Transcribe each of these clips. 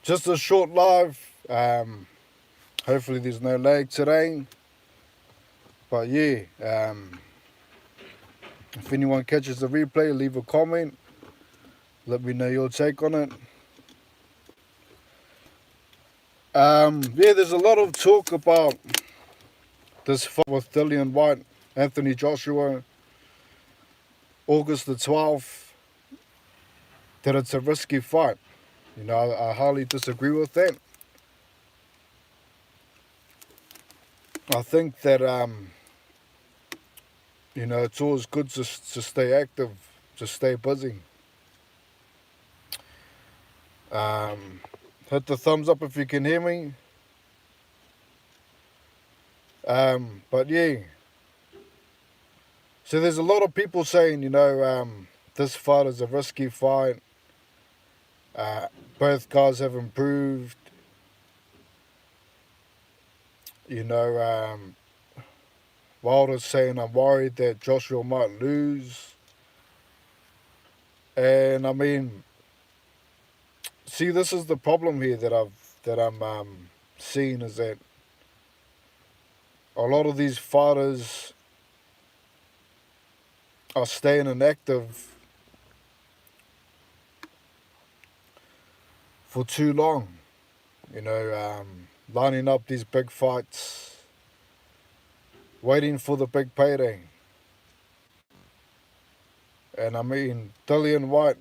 Just a short live. Hopefully there's no lag today. But yeah, if anyone catches the replay, leave a comment. Let me know your take on it. Yeah, there's a lot of talk about this fight with Dillian Whyte, Anthony Joshua, August the 12th, that it's a risky fight. I highly disagree with that. I think that, it's always good to stay active, to stay busy. Hit the thumbs up if you can hear me. But yeah, so there's a lot of people saying, this fight is a risky fight. Both guys have improved. Wilder's saying I'm worried that Joshua might lose. And I mean, see, this is the problem here that I'm seeing, is that a lot of these fighters are staying inactive for too long. Lining up these big fights, waiting for the big payday. And I mean, Dillian Whyte,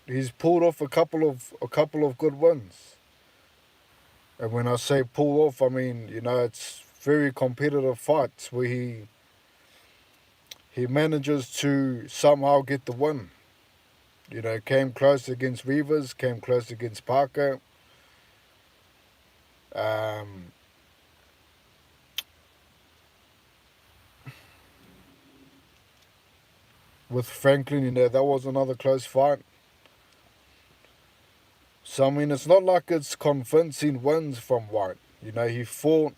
he's pulled off a couple of good wins. And when I say pull off, I mean, it's very competitive fights where he manages to somehow get the win. Came close against Rivas, came close against Parker. With Franklin, that was another close fight. So, I mean, it's not like it's convincing wins from Whyte. He fought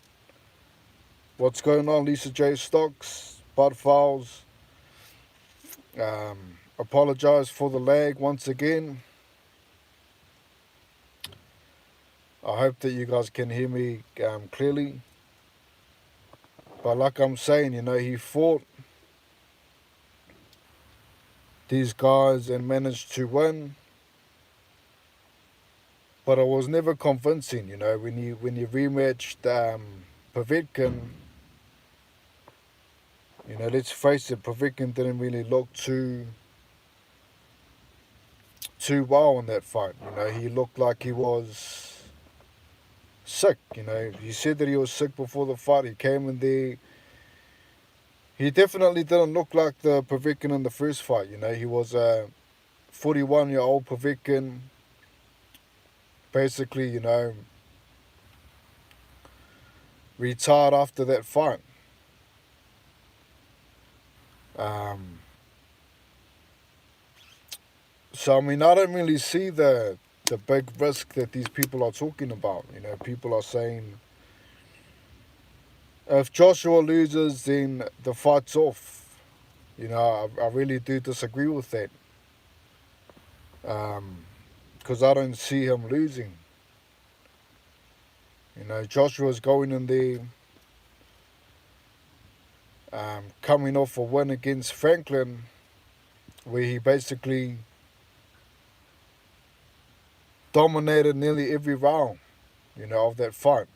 what's going on, Lisa J. Stocks, butt fouls, apologise for the lag once again. I hope that you guys can hear me clearly. But like I'm saying, he fought these guys and managed to win. But it was never convincing, when you rematched Povetkin. Let's face it, Povetkin didn't really look too well in that fight. He looked like he was sick. He said that he was sick before the fight. He came in there. He definitely didn't look like the Povetkin in the first fight. He was a 41-year-old Povetkin. Basically, retired after that fight. So, I mean, I don't really see the big risk that these people are talking about. People are saying if Joshua loses, then the fight's off. I really do disagree with that. Because I don't see him losing. Joshua's going in there, coming off a win against Franklin, where he basically dominated nearly every round, of that fight.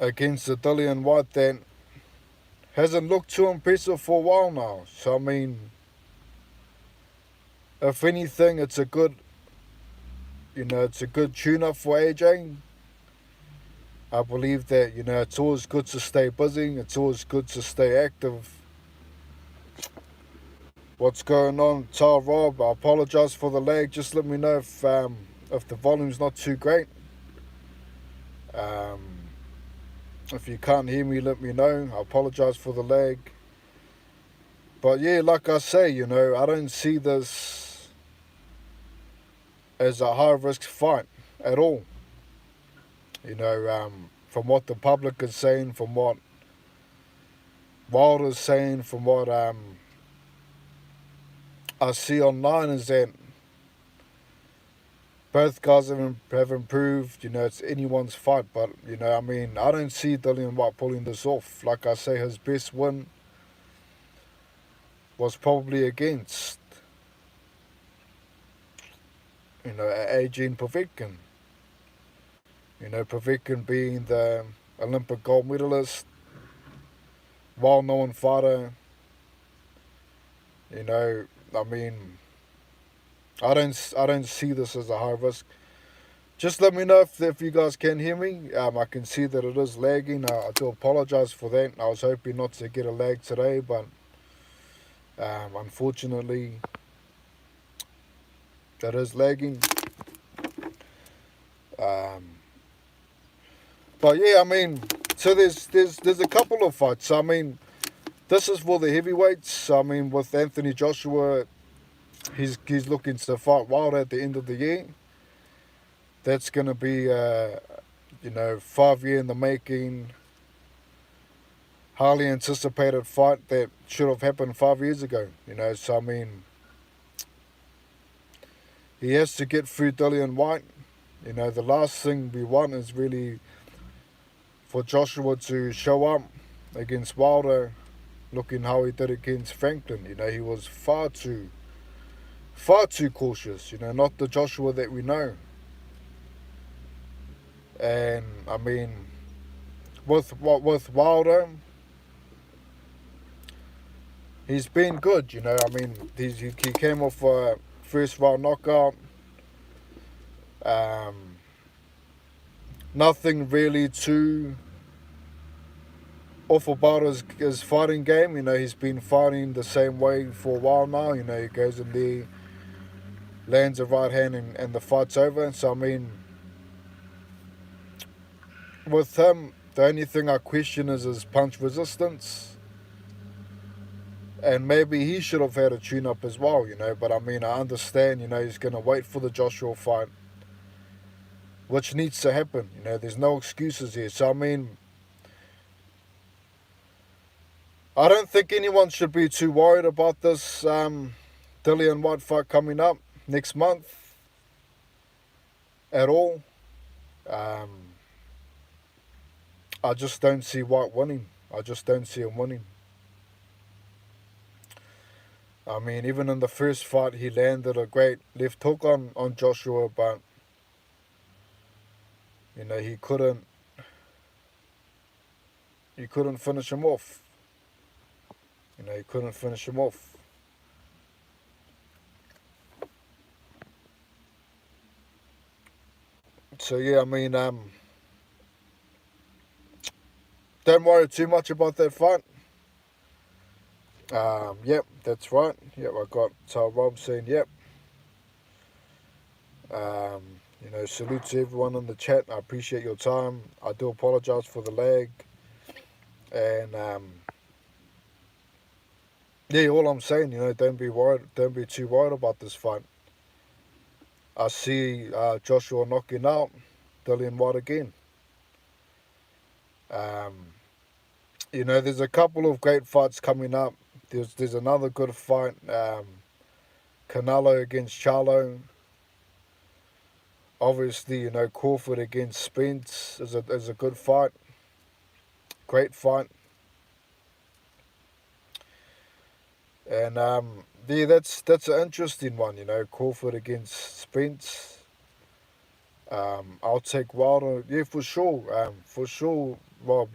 Against the Dillian Whyte that hasn't looked too impressive for a while now. So, I mean, if anything, it's a good tune-up for AJ. I believe that, it's always good to stay busy. It's always good to stay active. What's going on, Tar Rob? I apologise for the lag. Just let me know if the volume's not too great. If you can't hear me, let me know. I apologise for the lag. But yeah, like I say, I don't see this as a high-risk fight at all. From what the public is saying, from what Wilder's saying, from what I see online is that both guys have improved. It's anyone's fight, but I don't see Dillian Whyte pulling this off. Like I say, his best win was probably against Adrian Povetkin. Povetkin being the Olympic gold medalist, well-known fighter. I mean, I don't see this as a high risk. Just let me know if you guys can hear me. I can see that it is lagging. I do apologize for that. I was hoping not to get a lag today, but unfortunately, that is lagging. But yeah, so there's a couple of fights. This is for the heavyweights. With Anthony Joshua, he's looking to fight Whyte at the end of the year. That's going to be 5 year in the making, highly anticipated fight that should have happened 5 years ago. He has to get through Dillian Whyte. The last thing we want is really for Joshua to show up against Wilder looking how he did against Franklin. He was far too cautious, not the Joshua that we know. And with Wilder, he's been good. He came off a first round knockout. Nothing really too off about his fighting game. He's been fighting the same way for a while now. He goes in there, lands a right hand, and the fight's over. So with him, the only thing I question is his punch resistance. And maybe he should have had a tune-up as well, But I understand, he's going to wait for the Joshua fight, which needs to happen. There's no excuses here. So, I don't think anyone should be too worried about this Dillian Whyte fight coming up next month at all. I just don't see Whyte winning. I just don't see him winning. Even in the first fight, he landed a great left hook on Joshua, but he couldn't finish him off. He couldn't finish him off. So yeah, don't worry too much about that fight. Yep, that's right. Yep, I got Rob saying yep. Salute to everyone in the chat. I appreciate your time. I do apologize for the lag. And yeah, all I'm saying, don't be worried. Don't be too worried about this fight. I see Joshua knocking out Dillian Whyte again. There's a couple of great fights coming up. There's another good fight. Canelo against Charlo. Obviously, Crawford against Spence is a good fight. Great fight. And yeah, that's an interesting one. Crawford against Spence. I'll take Wilder. Yeah, for sure. For sure, Rob.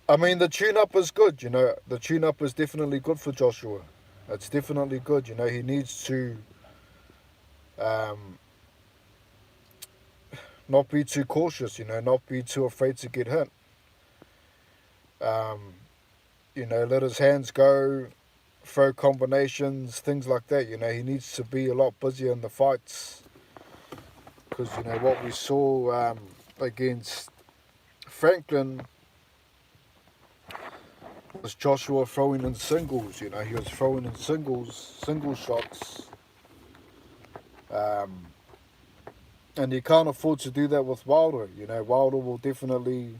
The tune-up is good. The tune-up is definitely good for Joshua. It's definitely good. He needs to not be too cautious. Not be too afraid to get hit. Let his hands go, throw combinations, things like that. He needs to be a lot busier in the fights. Because, what we saw against Franklin was Joshua throwing in singles. He was throwing in single shots. And you can't afford to do that with Wilder. Wilder will definitely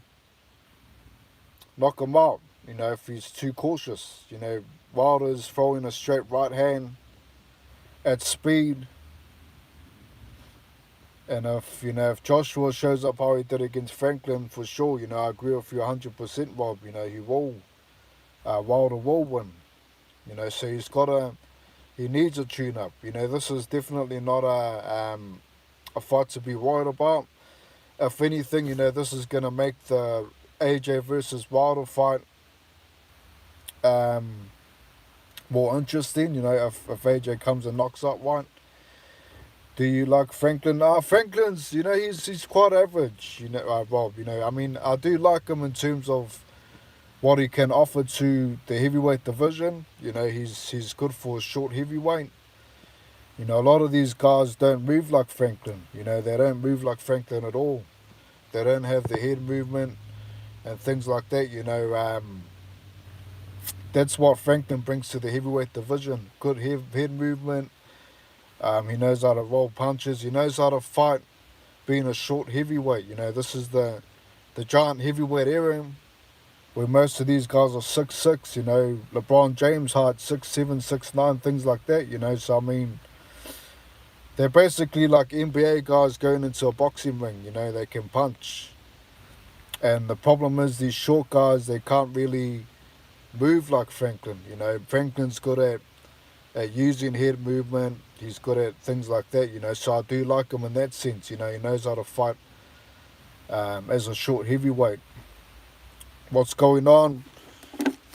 knock him out. you know, if he's too cautious. You know, Wilder's throwing a straight right hand at speed. And if, you know, if Joshua shows up how he did against Franklin, for sure, you know, I agree with you 100%, Rob. You know, he will, Wilder will win. You know, so he needs a tune-up. You know, this is definitely not a fight to be worried about. If anything, you know, this is going to make the AJ versus Wilder fight more interesting. You know, if AJ comes and knocks out Whyte. Do you like Franklin? Franklin's, you know, he's quite average. You know, Rob. You know, I mean, I do like him in terms of what he can offer to the heavyweight division. You know, he's good for a short heavyweight. You know, a lot of these guys don't move like Franklin. You know, they don't move like Franklin at all. They don't have the head movement and things like that. You know, that's what Franklin brings to the heavyweight division. Good head movement. He knows how to roll punches. He knows how to fight being a short heavyweight. You know, this is the giant heavyweight era where most of these guys are 6'6", you know, LeBron James height 6'7", 6'9", things like that, you know. So, I mean, they're basically like NBA guys going into a boxing ring, you know, they can punch. And the problem is these short guys, they can't really move like Franklin, you know. Franklin's good at using head movement. He's good at things like that, you know. So I do like him in that sense, you know. He knows how to fight as a short heavyweight. What's going on?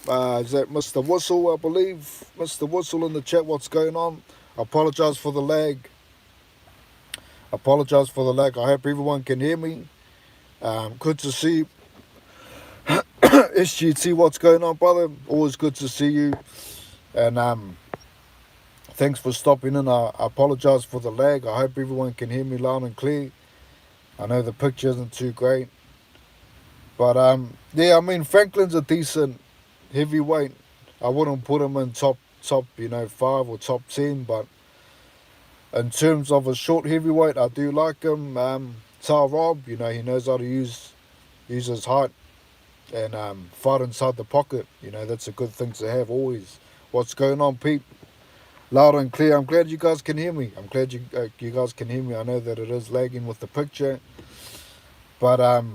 Is that Mr. Whistle, I believe? Mr. Whistle in the chat, what's going on? I apologise for the lag. I hope everyone can hear me. Good to see SGT, what's going on, brother? Always good to see you. And thanks for stopping in. I apologise for the lag. I hope everyone can hear me loud and clear. I know the picture isn't too great. But, yeah, I mean, Franklin's a decent heavyweight. I wouldn't put him in top, you know, 5 or top 10. But in terms of a short heavyweight, I do like him. Rob, you know, he knows how to use his height and fight inside the pocket. You know, that's a good thing to have always. What's going on, Pete? Loud and clear. I'm glad you guys can hear me. I'm glad you guys can hear me. I know that it is lagging with the picture. But,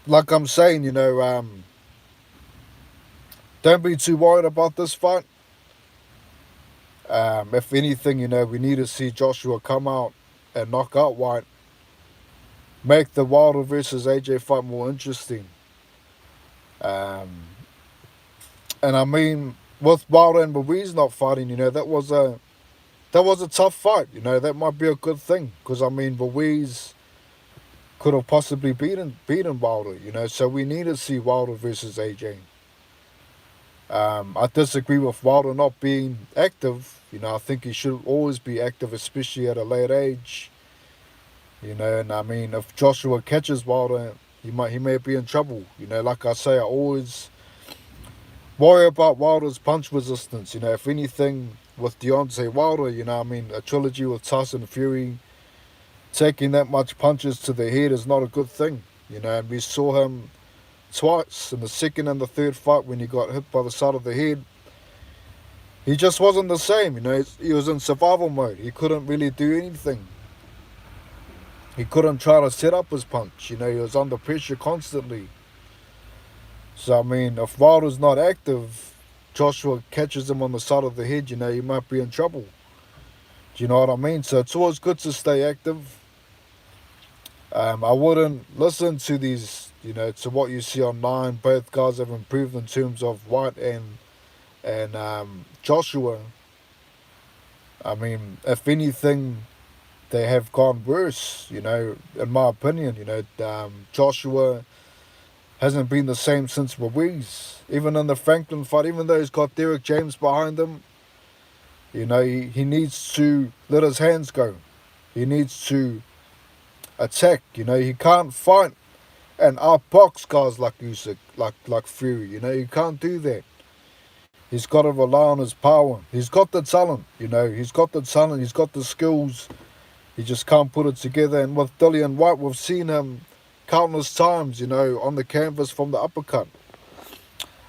like I'm saying, you know, don't be too worried about this fight. If anything, you know, we need to see Joshua come out and knock out Whyte. Make the Wilder versus AJ fight more interesting. And I mean, with Wilder and Ruiz not fighting, you know, that was a tough fight. You know, that might be a good thing. Because, I mean, Ruiz could have possibly beaten Wilder, you know. So we need to see Wilder versus AJ. I disagree with Wilder not being active. You know, I think he should always be active, especially at a late age. You know, and I mean, if Joshua catches Wilder, he may be in trouble. You know, like I say, I always worry about Wilder's punch resistance. You know, if anything with Deontay Wilder, you know, I mean, a trilogy with Tyson Fury, taking that much punches to the head is not a good thing. You know, and we saw him twice in the second and the third fight when he got hit by the side of the head. He just wasn't the same, you know. He was in survival mode. He couldn't really do anything. He couldn't try to set up his punch, you know. He was under pressure constantly. So, I mean, if Wilder's not active, Joshua catches him on the side of the head, you know, he might be in trouble. Do you know what I mean? So it's always good to stay active. I wouldn't listen to these, you know, to what you see online. Both guys have improved in terms of Whyte and Joshua. I mean, if anything, they have gone worse, you know, in my opinion. You know, Joshua hasn't been the same since Ruiz. Even in the Franklin fight, even though he's got Derek James behind him, you know, he needs to let his hands go. He needs to attack. You know, he can't fight and outbox guys like Usyk, like Fury. You know, he can't do that. He's got to rely on his power. He's got the talent, you know. He's got the talent. He's got the skills. He just can't put it together. And with Dillian Whyte, we've seen him countless times, you know, on the canvas from the uppercut.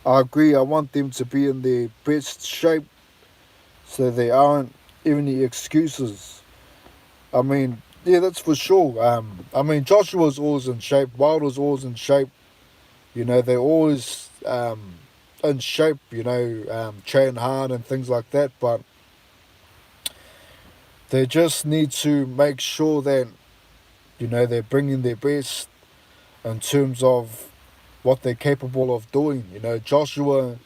I agree. I want them to be in their best shape so there aren't any excuses. I mean, yeah, that's for sure. I mean, Joshua's always in shape. Wilder's always in shape. You know, they're always in shape. You know, train hard and things like that. But they just need to make sure that they're bringing their best in terms of what they're capable of doing. You know, Joshua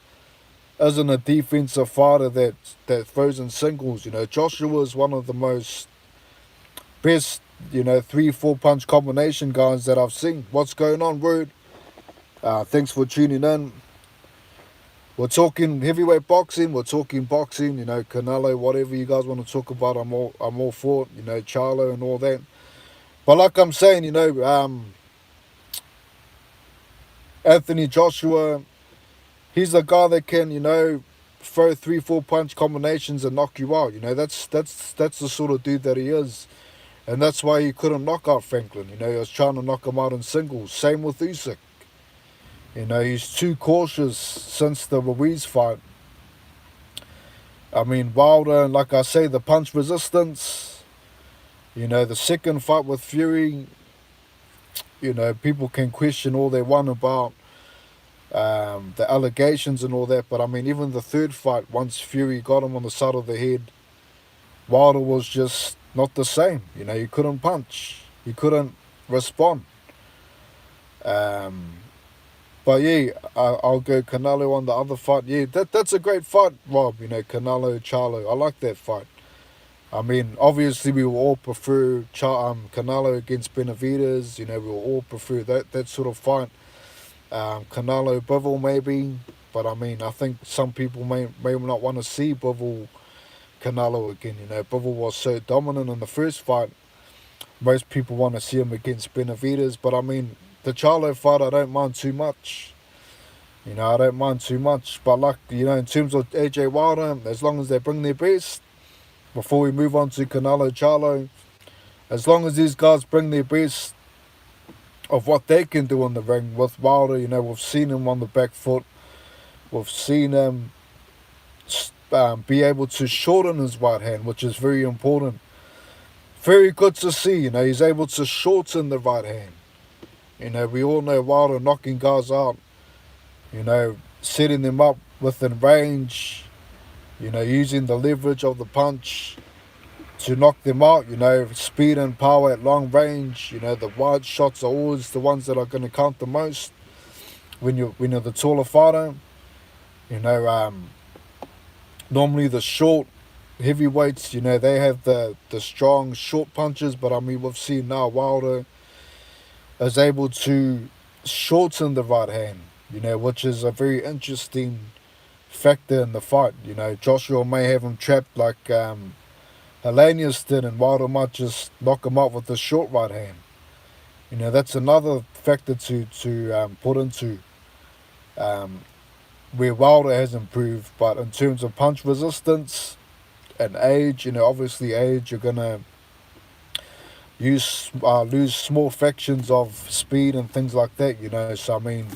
isn't a defensive fighter that throws in singles. You know, Joshua is one of the most best, 3-4 punch combination guys that I've seen. What's going on, Word? Thanks for tuning in. We're talking heavyweight boxing. We're talking boxing. You know, Canelo, whatever you guys want to talk about, I'm all for it. You know, Charlo and all that. But like I'm saying, Anthony Joshua, he's a guy that can, throw 3-4 punch combinations and knock you out. You know, that's the sort of dude that he is. And that's why he couldn't knock out Franklin. You know, he was trying to knock him out in singles. Same with Usyk. You know, he's too cautious since the Ruiz fight. I mean, Wilder, like I say, the punch resistance. You know, the second fight with Fury, people can question all they want about the allegations and all that. But I mean, even the third fight, once Fury got him on the side of the head, Wilder was just not the same. You know, he couldn't punch. He couldn't respond. But yeah, I'll go Canelo on the other fight. Yeah, that's a great fight, Rob. You know, Canelo, Charlo. I like that fight. I mean, obviously we will all prefer Canelo against Benavidez. You know, we will all prefer that sort of fight. Canelo, Bivol maybe. But I mean, I think some people may not want to see Bivol Canelo again. You know, Bivol was so dominant in the first fight. Most people want to see him against Benavidez. But I mean, the Charlo fight, I don't mind too much. You know, I don't mind too much. But like, in terms of AJ Wilder, as long as they bring their best, before we move on to Canelo, Charlo, as long as these guys bring their best of what they can do in the ring with Wilder, we've seen him on the back foot. We've seen him be able to shorten his right hand, which is very important. Very good to see, he's able to shorten the right hand. We all know Wilder knocking guys out, setting them up within range, using the leverage of the punch to knock them out, speed and power at long range. The wide shots are always the ones that are going to count the most when you're the taller fighter. Normally the short heavyweights, they have the strong short punches, but I mean, we've seen now Wilder is able to shorten the right hand, which is a very interesting factor in the fight. Joshua may have him trapped like Helenius did, and Wilder might just knock him out with the short right hand. That's another factor to put into where Wilder has improved. But in terms of punch resistance and age, obviously age, you're gonna lose small fractions of speed and things like that. So I mean,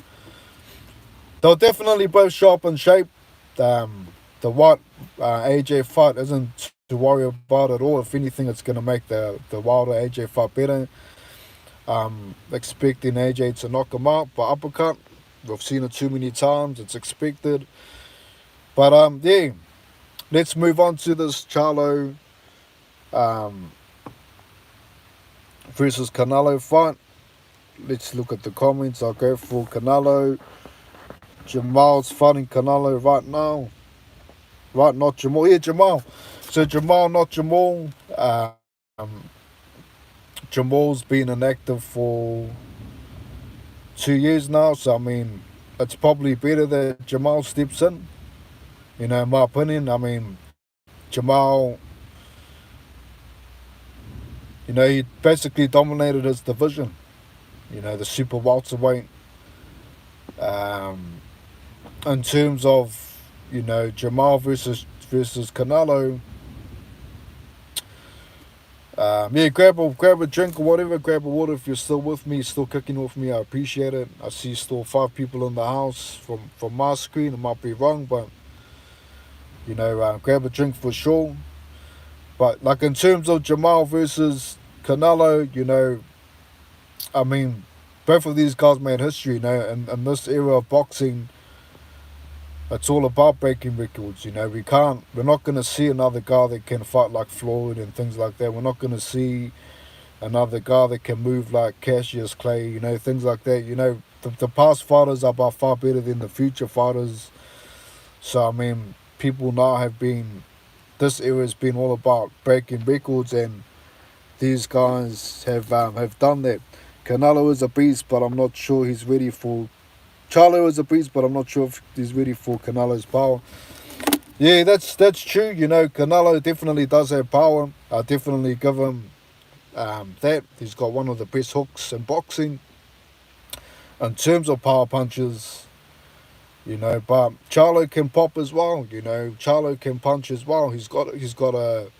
they'll definitely both show up in shape. The Whyte AJ fight isn't to worry about at all. If anything, it's going to make the Wilder AJ fight better. Expecting AJ to knock him out by uppercut. We've seen it too many times. It's expected. But yeah, let's move on to this Charlo versus Canelo fight. Let's look at the comments. I'll go for Canelo. Jamal's fighting Canelo right now. Right, not Jamal. Yeah, Jamal. So Jamal, not Jamal. Jamal's been inactive for 2 years now. So, I mean, it's probably better that Jamal steps in. In my opinion. I mean, Jamal, he basically dominated his division. The super welterweight. In terms of, Jamal versus Canelo, yeah, grab a drink or whatever, grab a water if you're still with me, still kicking with me. I appreciate it. I see still 5 people in the house from my screen. I might be wrong, but grab a drink for sure. But like in terms of Jamal versus Canelo, I mean, both of these guys made history, and this era of boxing, it's all about breaking records. We're not going to see another guy that can fight like Floyd and things like that. We're not going to see another guy that can move like Cassius Clay, things like that. The past fighters are by far better than the future fighters. So, I mean, people now this era has been all about breaking records, and these guys have done that. Canelo is a beast, but I'm not sure he's ready for... Charlo is a beast, but I'm not sure if he's ready for Canelo's power. Yeah, that's true. Canelo definitely does have power. I definitely give him that. He's got one of the best hooks in boxing. In terms of power punches, but Charlo can pop as well. Charlo can punch as well. He's got a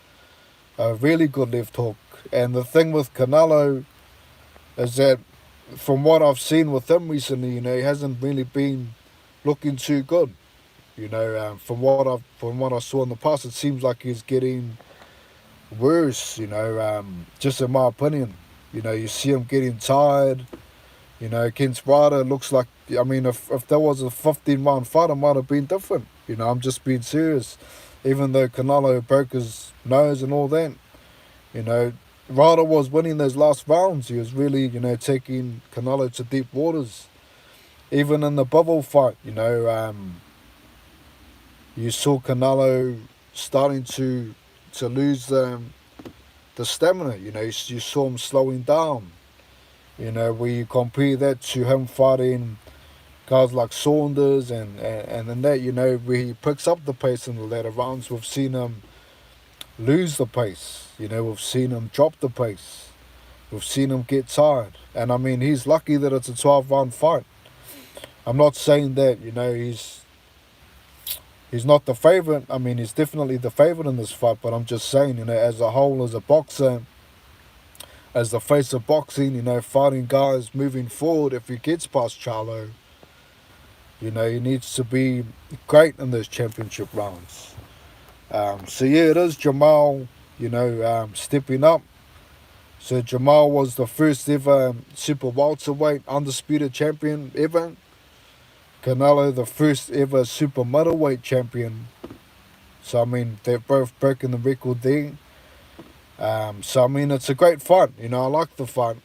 really good left hook. And the thing with Canelo is that from what I've seen with him recently, he hasn't really been looking too good. From what I saw in the past, it seems like he's getting worse. Just in my opinion. You see him getting tired. Against Ryder, looks like... I mean, if there was a 15-round fight, it might have been different. I'm just being serious. Even though Canelo broke his nose and all that, Ryder was winning those last rounds. He was really, taking Canelo to deep waters. Even in the Bivol fight, you saw Canelo starting to lose the stamina. You saw him slowing down. Where you compare that to him fighting guys like Saunders and then that, where he picks up the pace in the latter rounds. We've seen him lose the pace. We've seen him drop the pace. We've seen him get tired. And I mean, he's lucky that it's a 12-round fight. I'm not saying that, he's not the favourite. I mean, he's definitely the favourite in this fight, but I'm just saying, as a whole, as a boxer, as the face of boxing, fighting guys moving forward, if he gets past Charlo, he needs to be great in those championship rounds. So yeah, it is Jamal, stepping up. So Jamal was the first ever super welterweight undisputed champion ever. Canelo, the first ever super middleweight champion. So I mean, they've both broken the record there. So I mean, it's a great fight. I like the fight.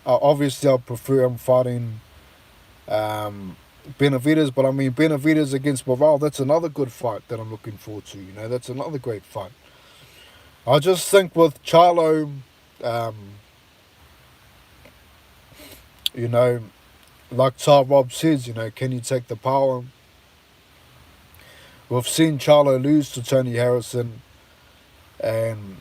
Obviously, I prefer him fighting Benavidez, but I mean, Benavidez against Morale, that's another good fight that I'm looking forward to. That's another great fight. I just think with Charlo, like Ty Robb says, can you take the power? We've seen Charlo lose to Tony Harrison, and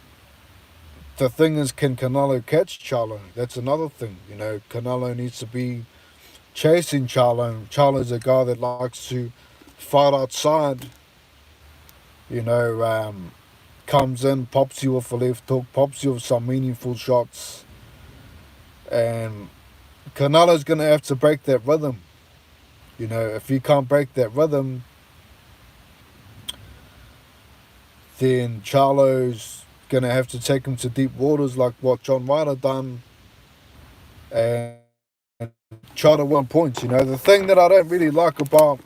the thing is, can Canelo catch Charlo? That's another thing. Canelo needs to be chasing Charlo. Charlo's a guy that likes to fight outside. Comes in, pops you with a left hook, pops you with some meaningful shots. And Canelo's going to have to break that rhythm. If he can't break that rhythm, then Charlo's going to have to take him to deep waters like what John Ryder done and try to win points. The thing that I don't really like about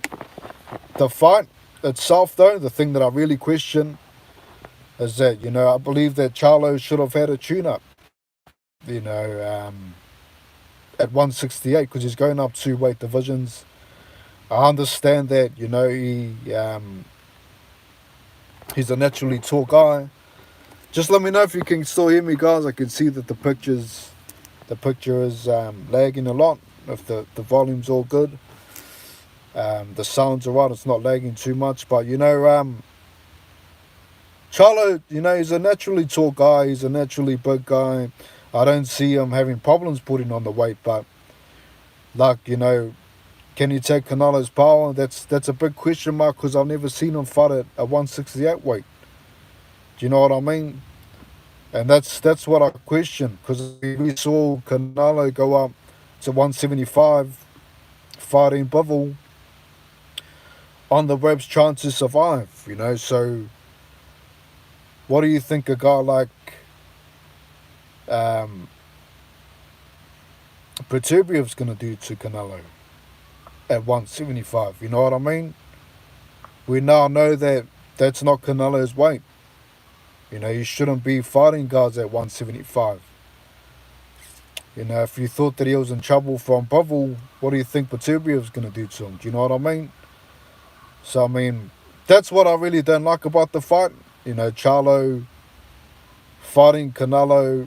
the fight itself, though, the thing that I really question is that, I believe that Charlo should have had a tune-up, at 168, because he's going up 2 weight divisions. I understand that, he's a naturally tall guy. Just let me know if you can still hear me, guys. I can see that the picture is lagging a lot. If the volume's all good, the sound's alright. It's not lagging too much. But Charlo, he's a naturally tall guy. He's a naturally big guy. I don't see him having problems putting on the weight. But can he take Canelo's power? That's a big question mark, because I've never seen him fight at a 168 weight. Do you know what I mean? And that's what I question, because we saw Canelo go up to 175, fighting Bivol on the ropes trying to survive, you know. So what do you think a guy like um, Pretubiev's going to do to Canelo at 175? You know what I mean? We now know that that's not Canelo's weight. You know, you shouldn't be fighting guys at 175. You know, if you thought that he was in trouble from Bivol, what do you think Pretubiev's going to do to him? Do you know what I mean? So, I mean, that's what I really don't like about the fight. You know, Charlo fighting Canelo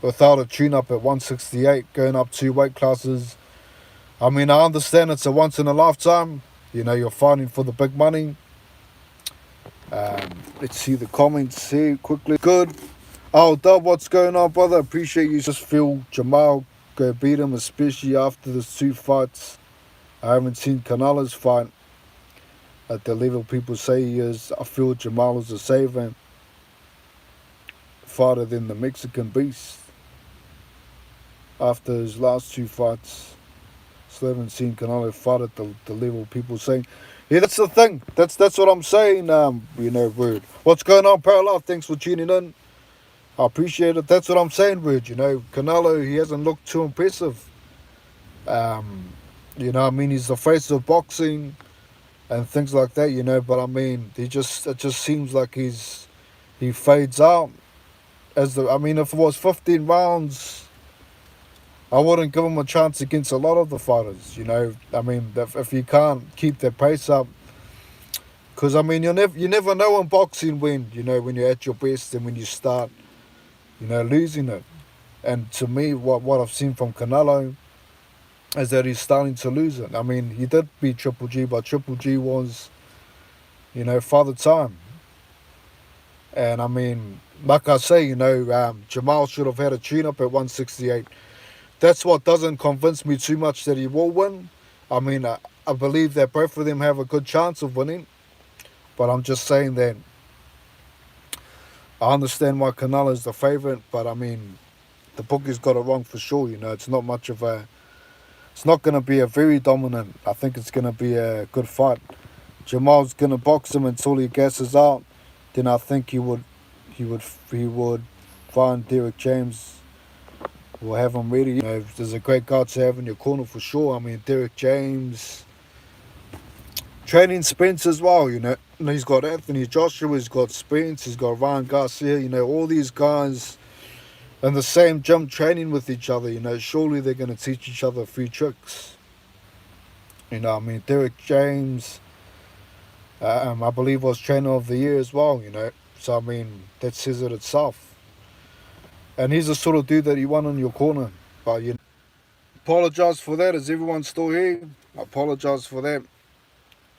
without a tune-up at 168, going up 2 weight classes. I mean, I understand it's a once in a lifetime. You know, you're fighting for the big money. Let's see the comments here quickly. Good. Oh, Dub, what's going on, brother? Appreciate you. Just feel Jamal go beat him, especially after the 2 fights. I haven't seen Canelo's fight at the level people say he is. I feel Jamal is a saver fighter than the Mexican beast after his last 2 fights. Still haven't seen Canelo fight at the level people say. Yeah, that's the thing. That's what I'm saying. You know, Word. What's going on, Parallel? Thanks for tuning in. I appreciate it. That's what I'm saying, Word. You know, Canelo, he hasn't looked too impressive. Um, you know, I mean, he's the face of boxing and things like that. You know, but I mean, it just seems like he fades out as the. I mean, if it was 15 rounds, I wouldn't give him a chance against a lot of the fighters. You know, I mean, if you can't keep that pace up, because I mean, you never know in boxing when when you're at your best and when you start losing it. And to me, what I've seen from Canelo is that he's starting to lose it. I mean, he did beat Triple G, but Triple G was Father Time. And I mean, like I say, Jamal should have had a tune-up at 168. That's what doesn't convince me too much that he will win. I mean, I believe that both of them have a good chance of winning. But I'm just saying that I understand why Canelo's the favourite. But I mean, the bookies got it wrong for sure. You know, it's not much of a... It's not going to be a very dominant. I think it's going to be a good fight. Jamal's going to box him until he gasses out. Then I think he would find Derek James. Will have him ready. You know, there's a great guy to have in your corner for sure. I mean, Derek James, training Spence as well. You know, he's got Anthony Joshua, he's got Spence, he's got Ryan Garcia. You know, all these guys in the same gym training with each other. You know, surely they're going to teach each other a few tricks. You know, I mean, Derek James, I believe was trainer of the year as well. You know, so I mean, that says it itself. And he's the sort of dude that you want in your corner. But you know, apologise for that. Is everyone still here? I apologise for that.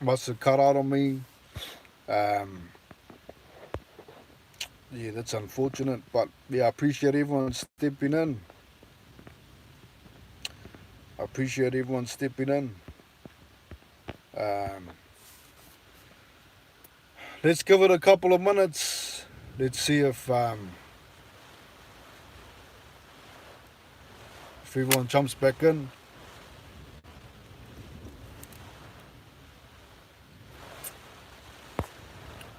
Must have cut out on me. Yeah, that's unfortunate. But yeah, I appreciate everyone stepping in. I appreciate everyone stepping in. Let's give it a couple of minutes. Let's see if everyone jumps back in.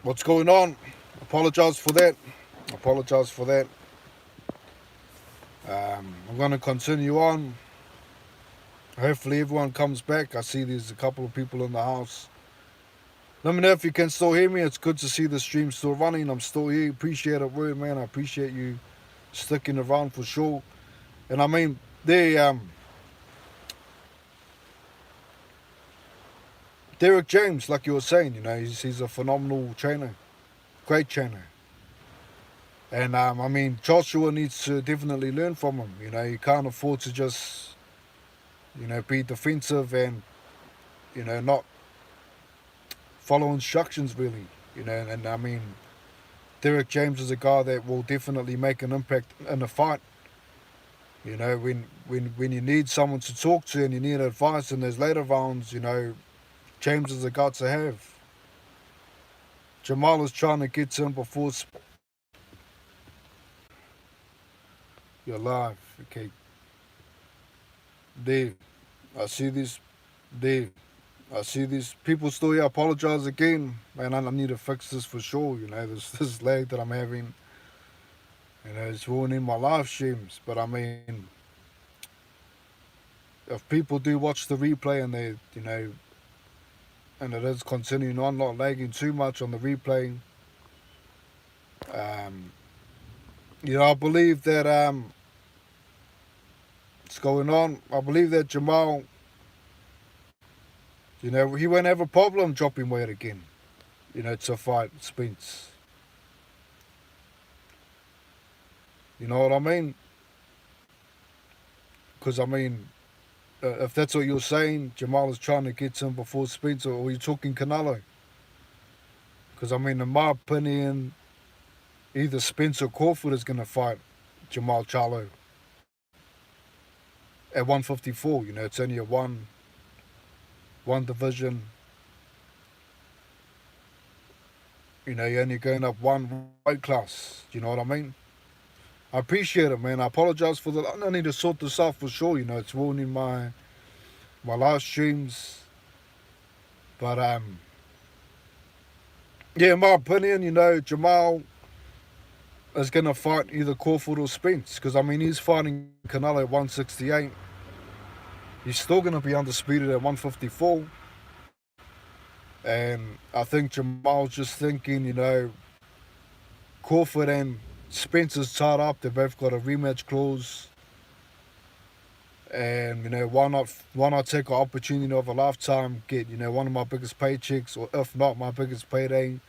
What's going on? Apologise for that. Apologise for that. I'm going to continue on. Hopefully everyone comes back. I see there's a couple of people in the house. Let me know if you can still hear me. It's good to see the stream still running. I'm still here. Appreciate it, word, man. I appreciate you sticking around for sure. And I mean, Derek James, like you were saying, you know, he's a phenomenal trainer. Great trainer. And I mean, Joshua needs to definitely learn from him. You know, you can't afford to just, be defensive and, not follow instructions really. And I mean, Derek James is a guy that will definitely make an impact in a fight. You know, when you need someone to talk to and you need advice in those later rounds, James is a guy to have. Jamal is trying to get to him before. You're live. Okay. Dave, I see this. Dave, I see these people still here apologize again. Man, I need to fix this for sure. This lag that I'm having. It's ruining my live streams. But I mean, if people do watch the replay and and it is continuing on, not lagging too much on the replay, um, I believe that it's going on. I believe that Jamal, he won't have a problem dropping weight again. To fight Spence. You know what I mean? Because I mean, if that's what you're saying, Jamal is trying to get him before Spence, or you're talking Canelo. Because I mean, in my opinion, either Spence or Crawford is going to fight Jamal Charlo at 154. It's only a one division. You're only going up one weight class. You know what I mean? I appreciate it, man. I apologize for that. I need to sort this out for sure. It's ruining my live streams. But yeah, in my opinion, Jamal is going to fight either Crawford or Spence. Because, I mean, he's fighting Canelo at 168. He's still going to be undisputed at 154. And I think Jamal's just thinking, Crawford and Spence is tied up. They both got a rematch clause. And, why not take an opportunity of a lifetime, get, one of my biggest paychecks, or if not my biggest payday,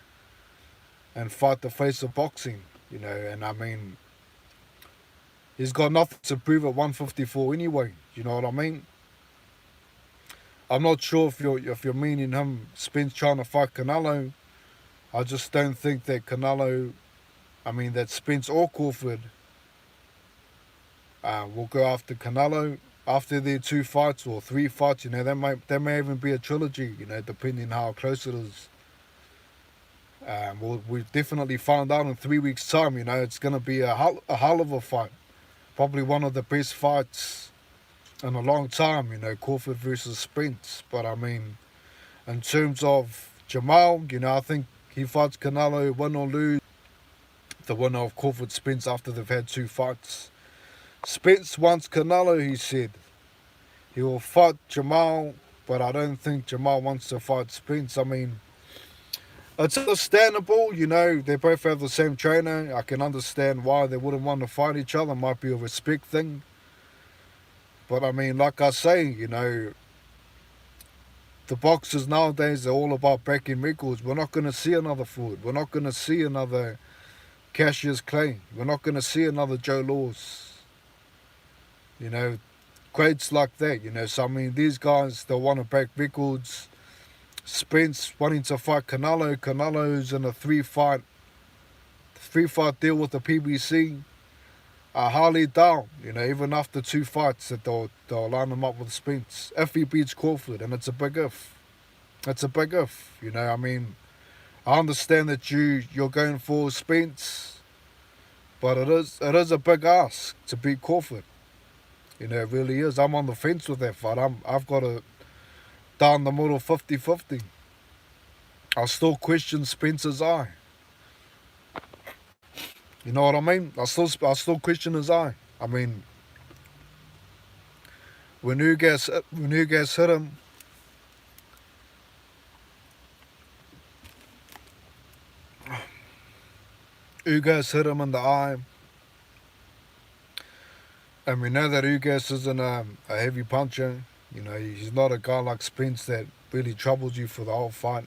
and fight the face of boxing, and I mean, he's got nothing to prove at 154 anyway, you know what I mean? I'm not sure if you're meaning him, Spence trying to fight Canelo. I just don't think that that Spence or Crawford will go after Canelo after their 2 fights or 3 fights. There may even be a trilogy, depending how close it is. We definitely find out in 3 weeks' time. It's going to be a hell of a fight. Probably one of the best fights in a long time, Crawford versus Spence. But I mean, in terms of Jamal, I think he fights Canelo, win or lose. The winner of Crawford Spence after they've had 2 fights. Spence wants Canelo, he said. He will fight Jamal, but I don't think Jamal wants to fight Spence. I mean, it's understandable, they both have the same trainer. I can understand why they wouldn't want to fight each other. It might be a respect thing. But I mean, like I say, the boxers nowadays are all about breaking records. We're not going to see another Ford. We're not going to see another Cassius Clay. We're not going to see another Joe Laws. Greats like that, So I mean, these guys, they want to break records. Spence wanting to fight Canelo. Canelo's in a 3-fight deal with the PBC. I highly doubt, even after 2 fights, that they'll line him up with Spence if he beats Crawford, and it's a big if. It's a big if, I mean, I understand that you're going for Spence, but it is a big ask to beat Crawford. It really is. I'm on the fence with that fight. I've got it down the middle 50-50. I still question Spence's eye. You know what I mean? I still question his eye. I mean, when Ugas hit him, Ugas hit him in the eye. And we know that Ugas isn't a heavy puncher. He's not a guy like Spence that really troubles you for the whole fight.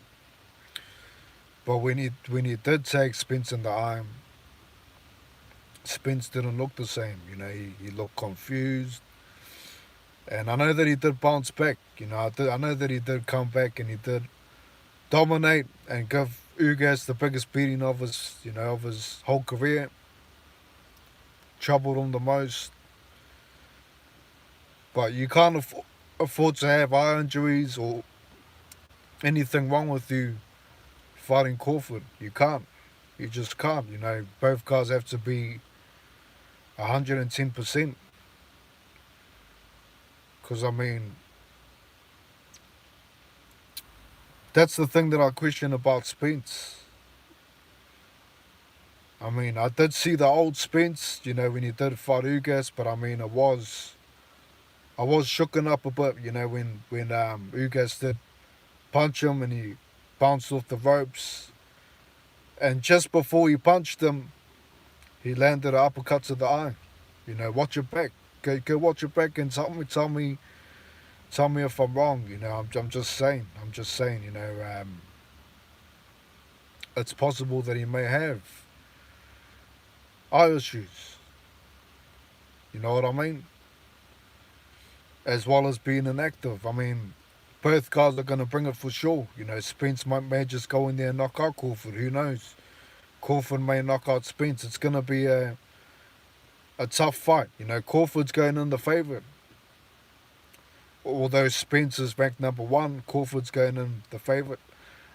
But when he did take Spence in the eye, Spence didn't look the same. He looked confused. And I know that he did bounce back. I know that he did come back and he did dominate and give Ugas the biggest beating of his whole career. Troubled him the most. But you can't afford to have eye injuries or anything wrong with you fighting Crawford. You can't. You just can't. Both guys have to be 110%. Because, I mean, that's the thing that I question about Spence. I mean, I did see the old Spence, when he did fight Ugas, but I mean, I was shooken up a bit, when Ugas did punch him and he bounced off the ropes. And just before he punched him, he landed an uppercut to the eye. Watch your back. Go watch your back and tell me if I'm wrong. I'm just saying. It's possible that he may have eye issues. You know what I mean? As well as being inactive. I mean, both guys are going to bring it for sure. Spence may just go in there and knock out Crawford. Who knows? Crawford may knock out Spence. It's going to be a tough fight. Crawford's going in the favourite. Although Spence is ranked number 1, Crawford's going in the favourite.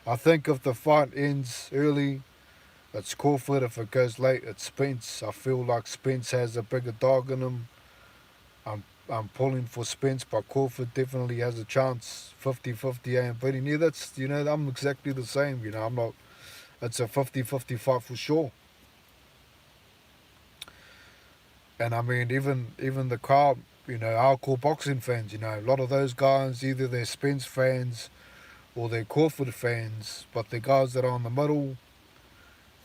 I think if the fight ends early, it's Crawford. If it goes late, it's Spence. I feel like Spence has a bigger dog in him. I'm pulling for Spence, but Crawford definitely has a chance. 50-50 and beating. Yeah, that's, I'm exactly the same. I'm not. It's a 50-50 fight for sure. And I mean, even the crowd, hardcore boxing fans, a lot of those guys, either they're Spence fans or they're Crawford fans, but the guys that are in the middle,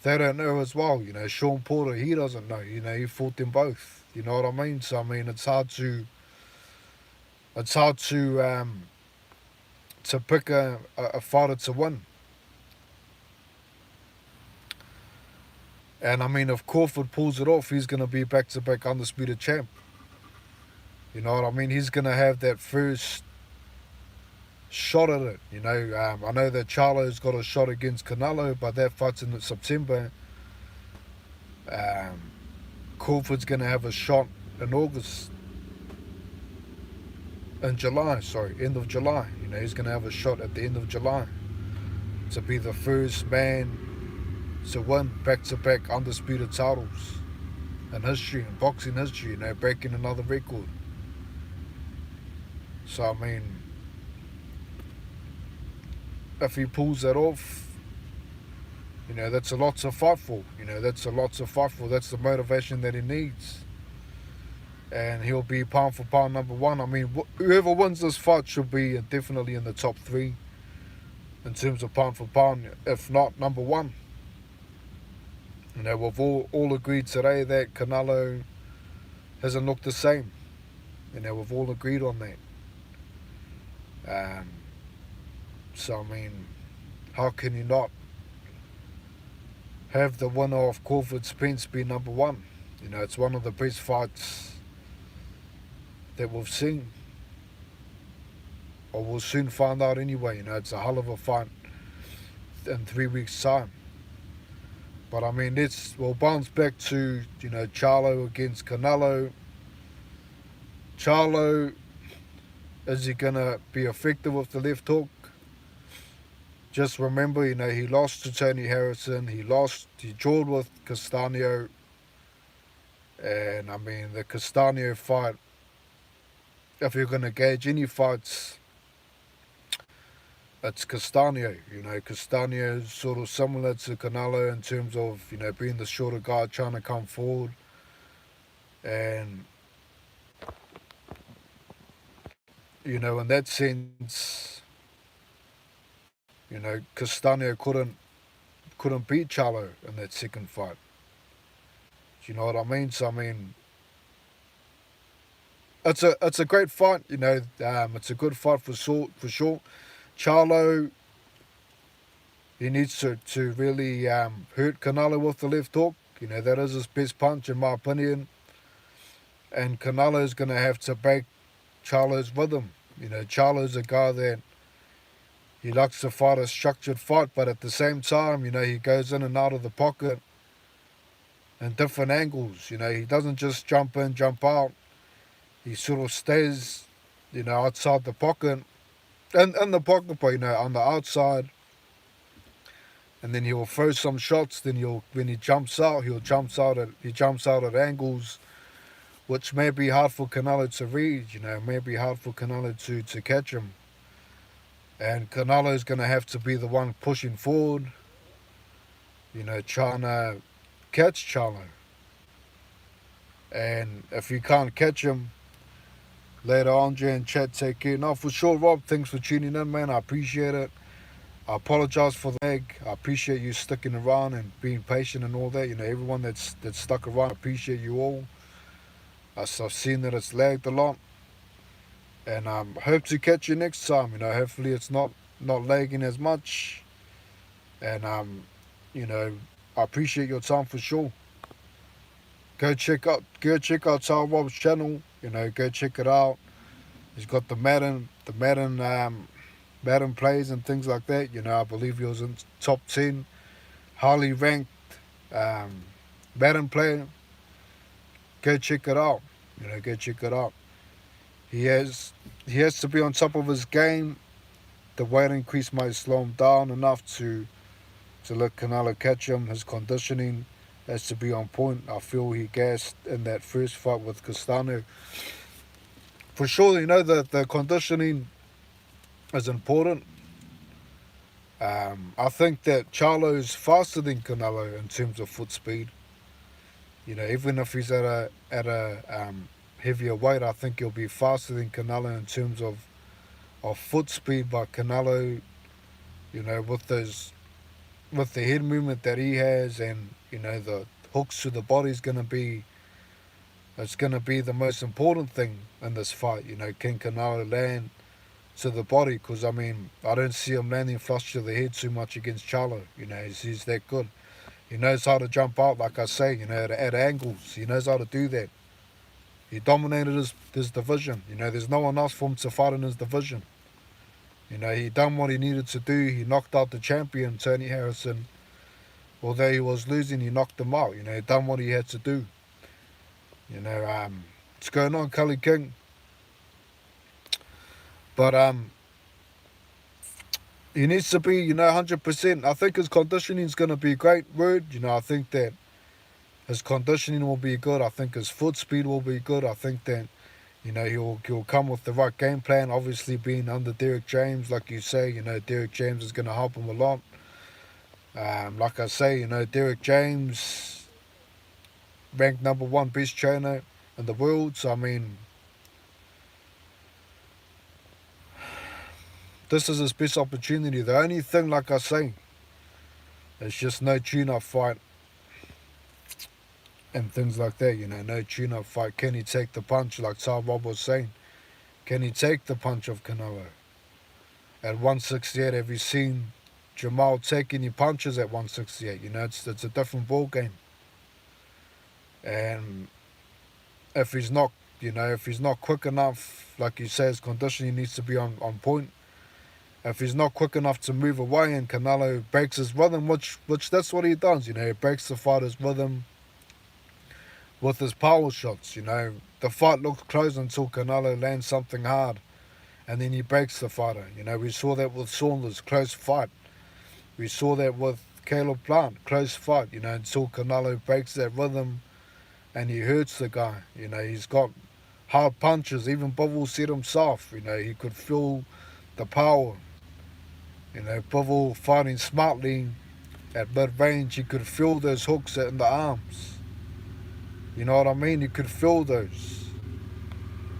they don't know as well. Sean Porter, he doesn't know. He fought them both. You know what I mean? So I mean, it's hard to pick a fighter to win. And I mean, if Crawford pulls it off, he's going to be back-to-back undisputed champ. You know what I mean? He's going to have that first shot at it. I know that Charlo's got a shot against Canelo, but that fight's in September. Crawford's going to have a shot in August. In July, end of July. He's going to have a shot at the end of July to be the first man to win back-to-back undisputed titles in history, in boxing history, breaking another record. So, I mean, if he pulls that off, that's a lot to fight for. That's the motivation that he needs. And he'll be pound for pound number 1. I mean, whoever wins this fight should be definitely in the top 3 in terms of pound for pound, if not number 1. We've all agreed today that Canelo hasn't looked the same. We've all agreed on that. So, I mean, how can you not have the winner of Crawford Spence be number 1? It's one of the best fights that we've seen. Or we'll soon find out anyway. It's a hell of a fight in 3 weeks' time. But I mean, we'll bounce back to, Charlo against Canelo. Charlo, is he going to be effective with the left hook? Just remember, he lost to Tony Harrison. He drawed with Castaño. And I mean, the Castaño fight, if you're going to gauge any fights, it's Castaño. Castaño is sort of similar to Canelo in terms of, being the shorter guy trying to come forward. And, in that sense, Castaño couldn't beat Charlo in that second fight. Do you know what I mean? So, I mean, it's a great fight, it's a good fight for sure. Charlo, he needs to really hurt Canelo with the left hook. That is his best punch in my opinion. And Canelo's going to have to break Charlo's rhythm. Charlo's a guy that he likes to fight a structured fight, but at the same time, he goes in and out of the pocket in different angles. He doesn't just jump in, jump out. He sort of stays, outside the pocket. And in the pocket, but, on the outside. And then he'll throw some shots. Then when he jumps out, he jumps out at angles which may be hard for Canelo to read, may be hard for Canelo to catch him. And Canelo's going to have to be the one pushing forward, trying to catch Charlo. And if you can't catch him, later on, Jay and Chat, take care. No, for sure, Rob, thanks for tuning in, man. I appreciate it. I apologize for the lag. I appreciate you sticking around and being patient and all that. Everyone that's stuck around, I appreciate you all. I've seen that it's lagged a lot. And I hope to catch you next time. Hopefully it's not lagging as much. And, I appreciate your time for sure. Go check out Tyler Rob's channel. Go check it out. He's got the Madden plays and things like that. I believe he was in top 10, highly ranked Madden player. Go check it out. Go check it out. He has to be on top of his game. The weight increase might slow him down enough to let Canelo catch him. His conditioning has to be on point. I feel he gassed in that first fight with Castano. For sure, the conditioning is important. I think that Charlo's faster than Canelo in terms of foot speed. Even if he's at a heavier weight, I think he'll be faster than Canelo in terms of foot speed. But Canelo, with the head movement that he has, and the hooks to the body is gonna be the most important thing in this fight. Can Canelo land to the body? Because I don't see him landing flush to the head too much against Charlo. He's that good. He knows how to jump out, like I say, at angles. He knows how to do that. He dominated his division. There's no one else for him to fight in his division. He done what he needed to do. He knocked out the champion, Tony Harrison. Although he was losing, he knocked him out. He done what he had to do. What's going on, Cully King? But he needs to be, 100%. I think his conditioning is going to be a great word. I think that his conditioning will be good. I think his foot speed will be good. I think that, he'll come with the right game plan. Obviously, being under Derek James, like you say, Derek James is going to help him a lot. Like I say, Derek James ranked #1 best trainer in the world. So, this is his best opportunity. The only thing, like I say, is just no tune-up fight and things like that. No tune-up fight. Can he take the punch, like Ty Rob was saying? Can he take the punch of Canelo? At 168, have you seen Jamal take any punches at 168? It's a different ball game. And if he's not quick enough, like you say, his conditioning needs to be on point. If he's not quick enough to move away and Canelo breaks his rhythm, which that's what he does, he breaks the fighter's rhythm with his power shots. The fight looks close until Canelo lands something hard, and then he breaks the fighter. We saw that with Saunders, close fight. We saw that with Caleb Plant, close fight, until Canelo breaks that rhythm and he hurts the guy. He's got hard punches. Even Bivol said himself, he could feel the power. Bivol fighting smartly at mid-range, he could feel those hooks in the arms. You know what I mean? He could feel those.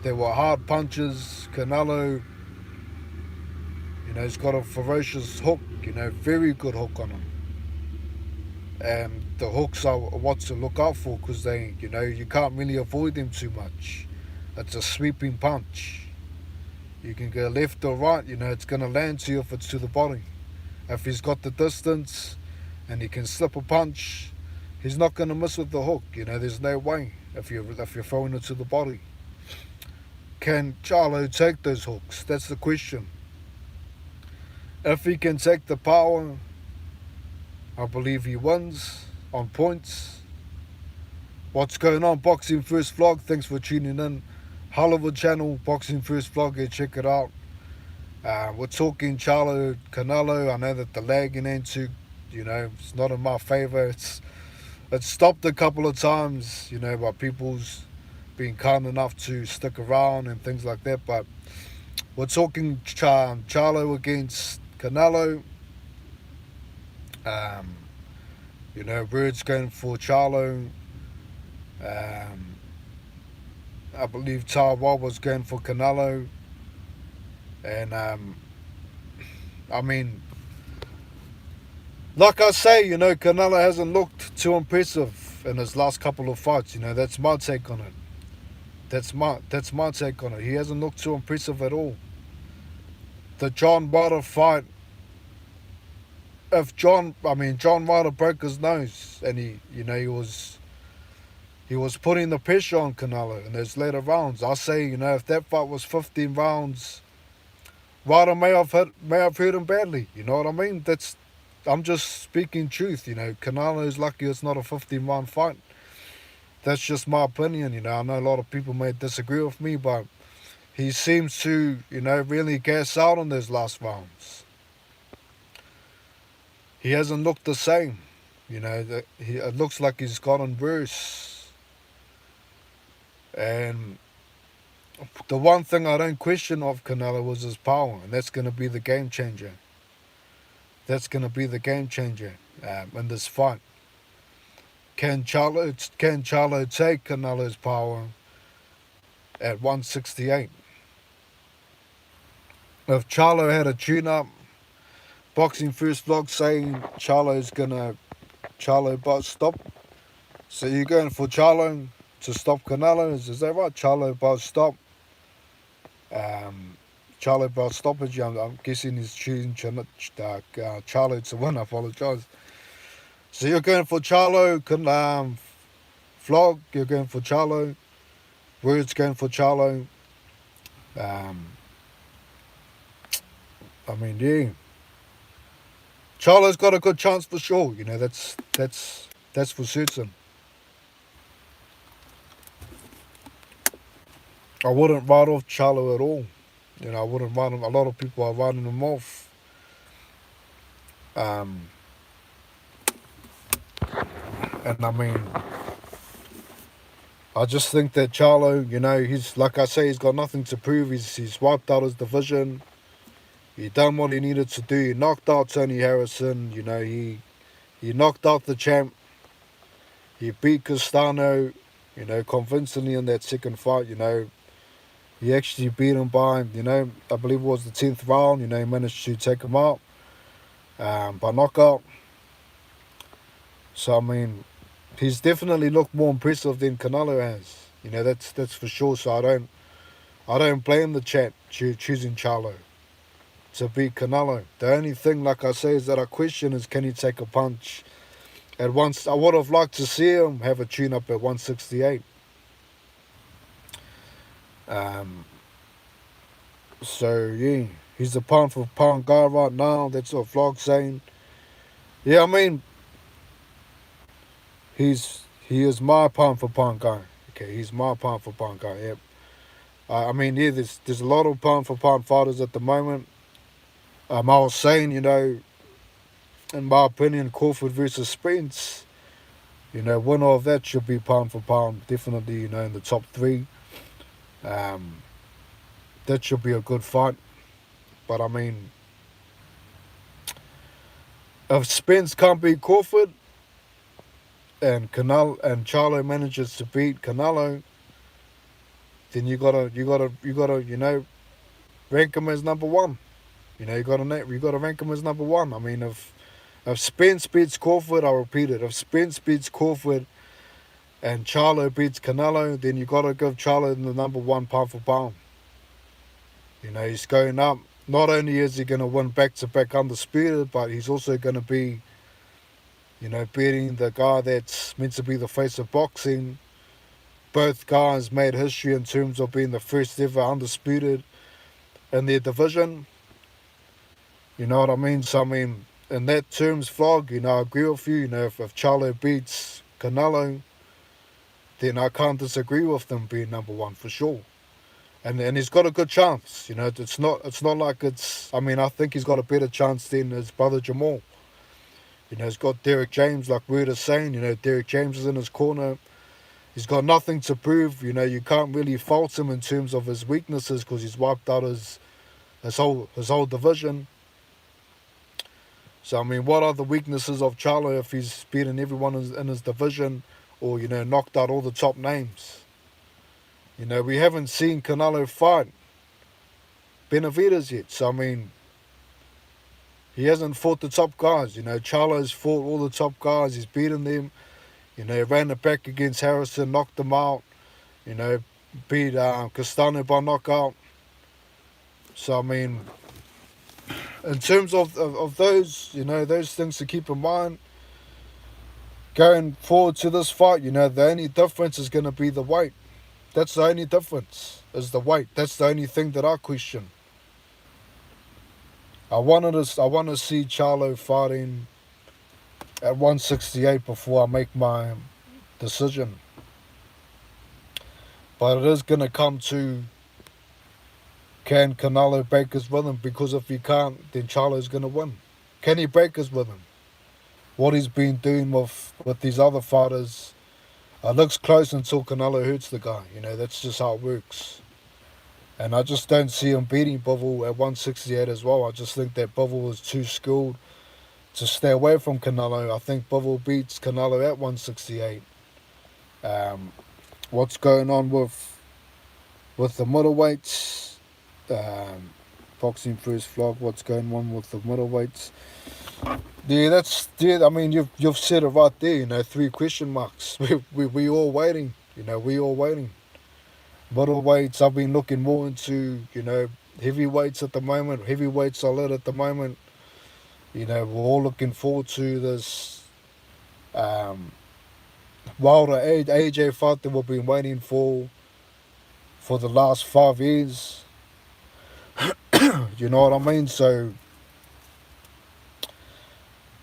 They were hard punches. Canelo, he's got a ferocious hook, very good hook on him. And the hooks are what to look out for, because they, you can't really avoid them too much. It's a sweeping punch. You can go left or right, it's going to land to you if it's to the body. If he's got the distance and he can slip a punch, he's not going to miss with the hook. There's no way if you're throwing it to the body. Can Charlo take those hooks? That's the question. If he can take the power, I believe he wins on points. What's going on, Boxing First Vlog? Thanks for tuning in. Hell of a channel, Boxing First Vlog. Go check it out. We're talking Charlo, Canelo. I know that the lagging into, it's not in my favour. It's stopped a couple of times, by people's been kind enough to stick around and things like that. But we're talking Charlo against Canelo. Um, Bird's going for Charlo. Um, I believe Taiwan was going for Canelo. And, I mean, like I say, Canelo hasn't looked too impressive in his last couple of fights. That's my take on it. That's my take on it. He hasn't looked too impressive at all. The John Wilder fight, if John Wilder broke his nose and he was putting the pressure on Canelo in those later rounds. I say, if that fight was 15 rounds, Wilder may have hurt him badly. You know what I mean? I'm just speaking truth. Canelo is lucky it's not a 15-round fight. That's just my opinion. I know a lot of people may disagree with me, but he seems to, really gas out on those last rounds. He hasn't looked the same. It looks like he's gotten worse. And the one thing I don't question of Canelo was his power, and that's going to be the game changer. That's going to be the game changer in this fight. Can Charlo take Canelo's power at 168? If Charlo had a tune-up, Boxing First vlog saying Charlo but stop. So you're going for Charlo to stop Canelo? Is that right? Charlo but stop. Charlo but stoppage. I'm guessing he's choosing Charlo to win. I apologise. So you're going for Charlo, vlog, you're going for Charlo, Words going for Charlo. Yeah. Charlo's got a good chance for sure, that's for certain. I wouldn't write off Charlo at all. I wouldn't write him. A lot of people are writing him off. And I just think that Charlo, he's, like I say, he's got nothing to prove. He's wiped out his division. He done what he needed to do. He knocked out Tony Harrison. He knocked out the champ. He beat Castano, convincingly in that second fight. He actually beat him by, I believe it was the 10th round. He managed to take him out by knockout. So, he's definitely looked more impressive than Canelo has. That's for sure. So I don't blame the champ choosing Charlo to beat Canelo. The only thing, like I say, is that I question is, can he take a punch at once? I would have liked to see him have a tune-up at 168. So yeah, he's the pound for pound guy right now. That's what vlog saying. Yeah, he is my pound for pound guy. Okay, he's my pound for pound guy. Yep. There's a lot of pound for pound fighters at the moment. I was saying, in my opinion, Crawford versus Spence, winner of that should be pound for pound, definitely, in the top 3. That should be a good fight. But if Spence can't beat Crawford and Charlo manages to beat Canelo, then you gotta rank him as number 1. You gotta rank him as number 1. If Spence beats Crawford, I'll repeat it. If Spence beats Crawford and Charlo beats Canelo, then you gotta give Charlo the number 1 pound for pound. He's going up. Not only is he gonna win back-to-back undisputed, but he's also gonna be, beating the guy that's meant to be the face of boxing. Both guys made history in terms of being the first ever undisputed in their division. You know what I mean? So, in that terms, vlog, I agree with you. If Charlo beats Canelo, then I can't disagree with them being number 1 for sure. And he's got a good chance. It's not like it's. I think he's got a better chance than his brother Jamal. He's got Derek James, like we were saying. Derek James is in his corner. He's got nothing to prove. You know, you can't really fault him in terms of his weaknesses because he's wiped out his whole division. So I mean, what are the weaknesses of Charlo if he's beaten everyone in his division, or knocked out all the top names? We haven't seen Canelo fight Benavidez yet. So I mean, he hasn't fought the top guys. Charlo's fought all the top guys. He's beaten them. He ran it back against Harrison, knocked him out. Beat Castano by knockout. So I mean, in terms of those, those things to keep in mind going forward to this fight, the only difference is going to be the weight. That's the only difference, is the weight. That's the only thing that I question. I want to see Charlo fighting at 168 before I make my decision. But it is going to come to, can Canelo break his rhythm? Because if he can't, then Charlo's going to win. Can he break his rhythm? What he's been doing with these other fighters, looks close until Canelo hurts the guy. That's just how it works. And I just don't see him beating Bivol at 168 as well. I just think that Bivol is too skilled to stay away from Canelo. I think Bivol beats Canelo at 168. What's going on with the middleweights? Boxing first vlog. What's going on with the middleweights? I mean, you've said it right there. 3 question marks. We all waiting. We all waiting. Middleweights, I've been looking more into heavyweights at the moment. Heavyweights are lit at the moment. We're all looking forward to this Wilder AJ fight that we've been waiting for the last 5 years. You know what I mean? So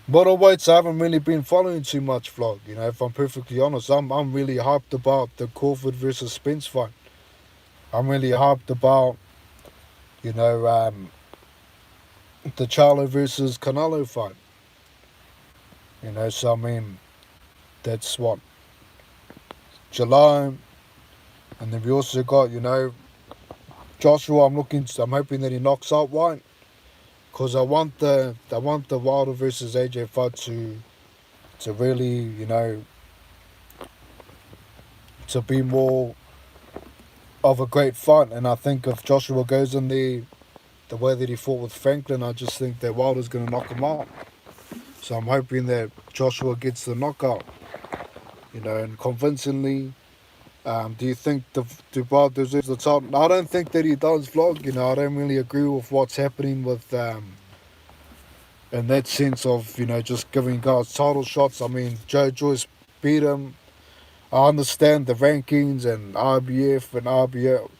middleweights I haven't really been following too much, vlog. If I'm perfectly honest, I'm really hyped about the Crawford versus Spence fight. I'm really hyped about the Charlo versus Canelo fight. So I mean, that's what, July. And then we also got, Joshua. I'm hoping that he knocks out Whyte, because I want the Wilder versus AJ fight to really, to be more of a great fight. And I think if Joshua goes in there the way that he fought with Franklin, I just think that Wilder's going to knock him out. So I'm hoping that Joshua gets the knockout, and convincingly. Do you think Dubois deserves the title? I don't think that he does, vlog. I don't really agree with what's happening with in that sense of just giving guys title shots. I mean, Joe Joyce beat him. I understand the rankings and IBF and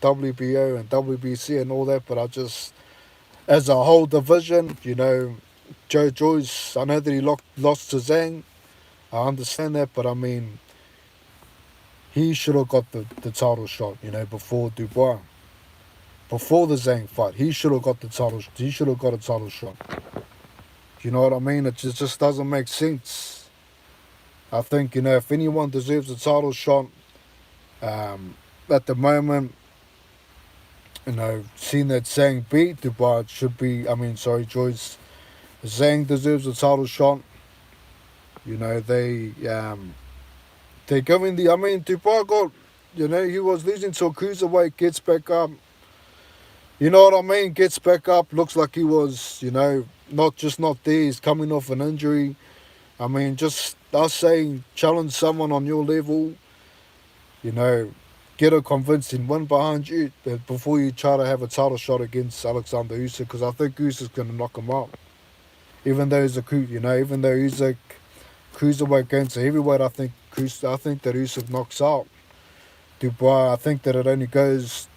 WBO and WBC and all that, but I just, as a whole division, Joe Joyce, I know that he lost to Zhang. I understand that, but I mean, he should have got the title shot, before Dubois. Before the Zhang fight, he should have got the title. He should have got a title shot. You know what I mean? It just doesn't make sense. I think, if anyone deserves a title shot, at the moment, seeing that Zhang beat Dubois, it should be, Joyce. Zhang deserves a title shot. They're giving Dubois got, he was losing to a cruiserweight, gets back up. You know what I mean? Gets back up, looks like he was, not there. He's coming off an injury. Just us saying, challenge someone on your level, get a convincing win behind you before you try to have a title shot against Alexander Usyk, because I think Usyk's going to knock him out. Even though he's a cruiserweight against a heavyweight, I think that Usyk knocks out Dubois. I think that it only goes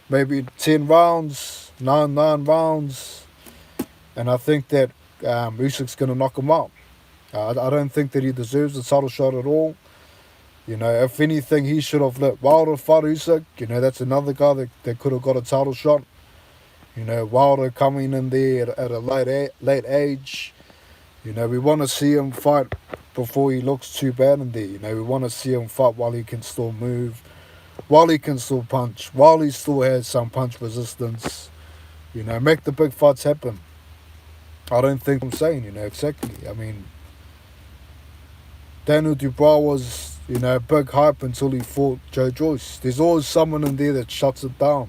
maybe 10 rounds, 9 rounds, and I think that Usyk's going to knock him out. I don't think that he deserves a title shot at all. If anything, he should have let Wilder fight Usyk. That's another guy that could have got a title shot. Wilder coming in there at a late age. You know, we want to see him fight before he looks too bad in there. You know, we want to see him fight while he can still move, while he can still punch, while he still has some punch resistance. You know, make the big fights happen. I don't think I'm saying, you know, exactly. I mean, Daniel Dubois was, you know, a big hype until he fought Joe Joyce. There's always someone in there that shuts it down.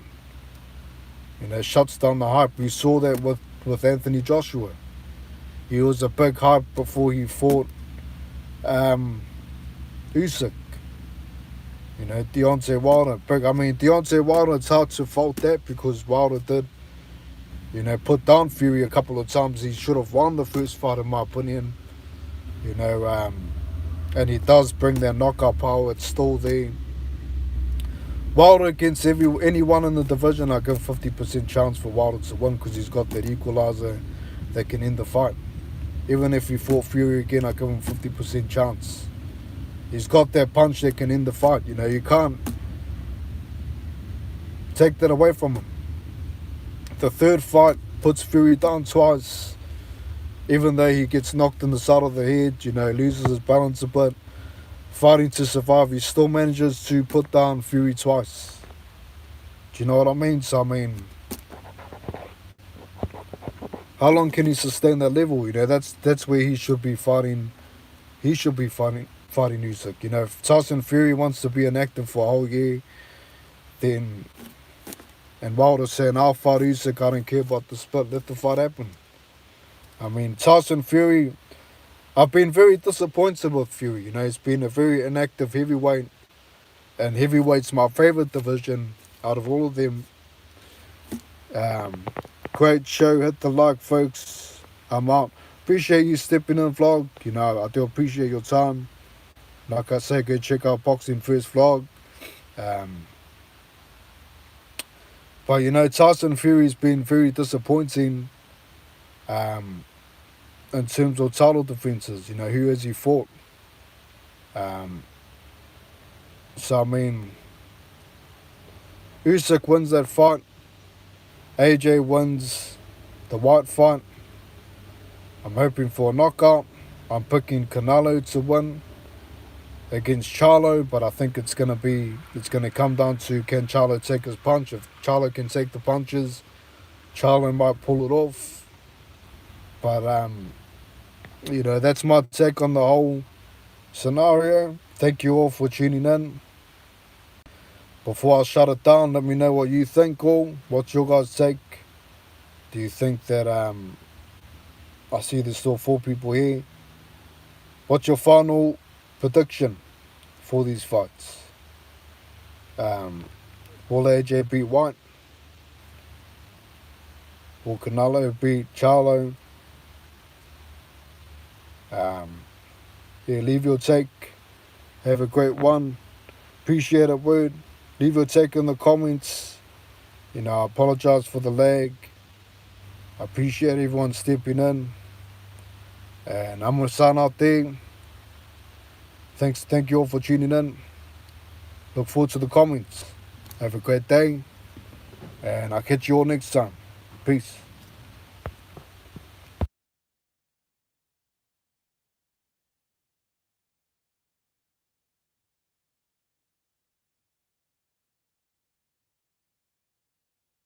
You know, shuts down the hype. We saw that with Anthony Joshua. He was a big hype before he fought Usyk. You know, Deontay Wilder. Deontay Wilder, it's hard to fault that because Wilder did, you know, put down Fury a couple of times. He should have won the first fight, in my opinion. You know, and he does bring that knockout power. It's still there. Wilder against anyone in the division, I give 50% chance for Wilder to win because he's got that equalizer that can end the fight. Even if he fought Fury again, I give him 50% chance. He's got that punch that can end the fight. You know, you can't take that away from him. The third fight puts Fury down twice. Even though he gets knocked in the side of the head, you know, loses his balance a bit. Fighting to survive, he still manages to put down Fury twice. Do you know what I mean? So, I mean, how long can he sustain that level? You know, that's where he should be fighting. He should be fighting Usyk. You know, if Tyson Fury wants to be inactive for a whole year, then, and Wilder's saying, I'll fight Usyk, I don't care about the split, let the fight happen. I mean, Tyson Fury, I've been very disappointed with Fury. You know, he's been a very inactive heavyweight, and heavyweight's my favourite division out of all of them. Great show. Hit the like, folks. I'm out. Appreciate you stepping in, vlog. You know, I do appreciate your time. Like I say, go check out Boxing First vlog. But, you know, Tyson Fury's been very disappointing in terms of title defences. You know, who has he fought? So, I mean, Usyk wins that fight. AJ wins the Whyte fight. I'm hoping for a knockout. I'm picking Canelo to win against Charlo, but I think it's gonna come down to, can Charlo take his punch? If Charlo can take the punches, Charlo might pull it off. But you know, that's my take on the whole scenario. Thank you all for tuning in. Before I shut it down, let me know what you think all. What's your guys' take? Do you think that I see there's still 4 people here. What's your final prediction for these fights? Will AJ beat Whyte? Will Canelo beat Charlo? Yeah, leave your take. Have a great one. Appreciate it, word. Leave your take in the comments. You know, I apologize for the lag. I appreciate everyone stepping in. And I'm going to sign out there. Thank you all for tuning in. Look forward to the comments. Have a great day. And I'll catch you all next time. Peace.